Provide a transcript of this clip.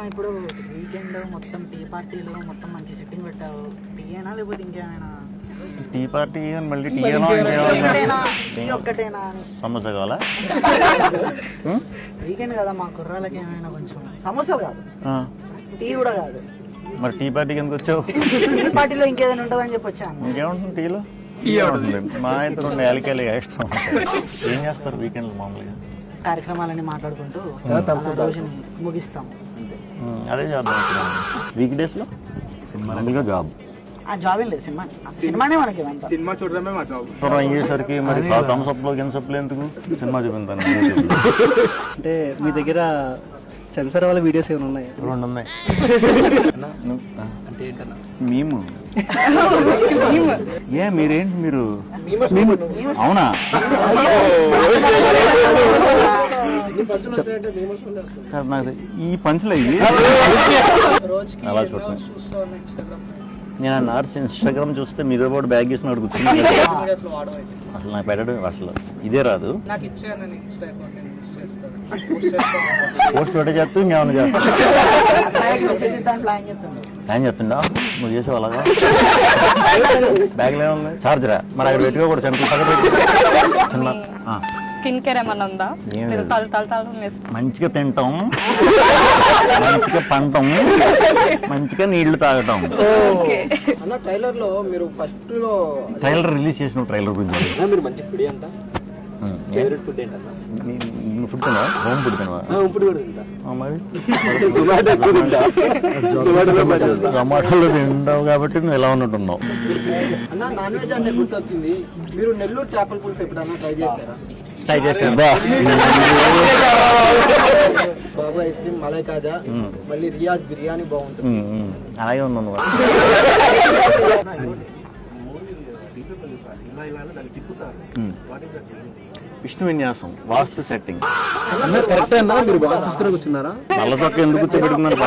ఇప్పుడు వీకెండ్ మొత్తం టీ పార్టీలో మొత్తం మంచి సెట్టింగ్ పెట్టావు. టీ అయినా లేకపోతే ఇంకేమైనా? టీ పార్టీ మళ్ళీ టీ టీ ఒక్కటేనా? సమోసా కావాలా? వీకెండ్ కదా మా కుర్రాళ్ళకి ఏమైనా కొంచెం సమోసా కాదు, టీ కూడా కాదు. మరి టీ పార్టీకి ఎందుకు వచ్చావు? టీ పార్టీలో ఇంకేదైనా ఉంటుందని చెప్పి వచ్చాను. ఇంకేముంటుంది టీలో? మా ఇద్దరు ఉండే యాలకాయలు ఇష్టం. ఏం చేస్తారు వీకెండ్లో మామూలుగా? కార్యక్రమాలని మాట్లాడుకుంటూ రోజుని ముగిస్తాం. అదే చేద్దాం. వీక్ డేస్లో మామూలుగా జాబ్. జాబ్ ఏం లేదు, సినిమానే మనకి. సినిమా చూడడమే మా జాబ్. అయ్యేసరికి మరి థమ్స్అప్లో గిన్సప్లు ఎందుకు? సినిమా చూపించాను. అంటే మీ దగ్గర సెన్సార్ వాళ్ళ వీడియోస్ ఏమైనా ఉన్నాయా? 2 ఉన్నాయి. అంటే ఏంటన్నా? మేము మీరేంటి మీరు? అవునా? ఈ పంచులు అయ్యి అలా చూడండి. నేను నర్స్ ఇన్స్టాగ్రామ్ చూస్తే మీతో పాటు బ్యాగ్ తీసుకుని కూర్చుని అసలు నాకు పెట్టడం అసలు ఇదే రాదు. పోస్ట్ పెట్టే చేస్తూ ఇంకేమన్నా చేస్తా ప్లాన్ చెప్తుండా? నువ్వు చేసావు అలాగా? బ్యాగ్లో ఏముంది? చార్జరా? మరి అక్కడ పెట్టుకో కూడా చిన్న స్కిన్ కేర్ ఏమన్నా ఉందా? మంచిగా తింటాం, మంచిగా పంటాం, మంచిగా నీళ్లు తాగటం. అన్న ట్రైలర్ లో మీరు ఫస్ట్ లో ట్రైలర్ రిలీజ్ చేసిన ట్రైలర్ గురించి మీరు మంచి ఫుడ్ అంట. ఫేవరెట్ ఫుడ్ ఏంటన్నా? ఫుడ్ తినవా? హోమ్ ఫుడ్ తినవా? ఫుడ్ కూడా తింటా. మరి టమాటాలు తింటావు కాబట్టి నువ్వు ఎలా ఉన్నట్టున్నావు. అన్న నాన్ వెజ్ అంటే గుర్తొచ్చింది, మీరు నెల్లూరు చేపల పులుసు ఎప్పుడన్నా ట్రై చేశారా? ట్రై చేసాను. బాబు ఐస్ క్రీమ్, మలై కాజా, మళ్ళీ రియాజ్ బిర్యానీ బాగుంటుంది. అలాగే ఉన్నాను. విష్ణు విన్యాసం, వాస్తు సెట్టింగ్. కరెక్ట్ అన్నా? మీరు బాగా చూసుకుని కూర్చున్నారా? నల్ల చొక్క ఎందుకు కూర్చోబెట్టుకున్నారు?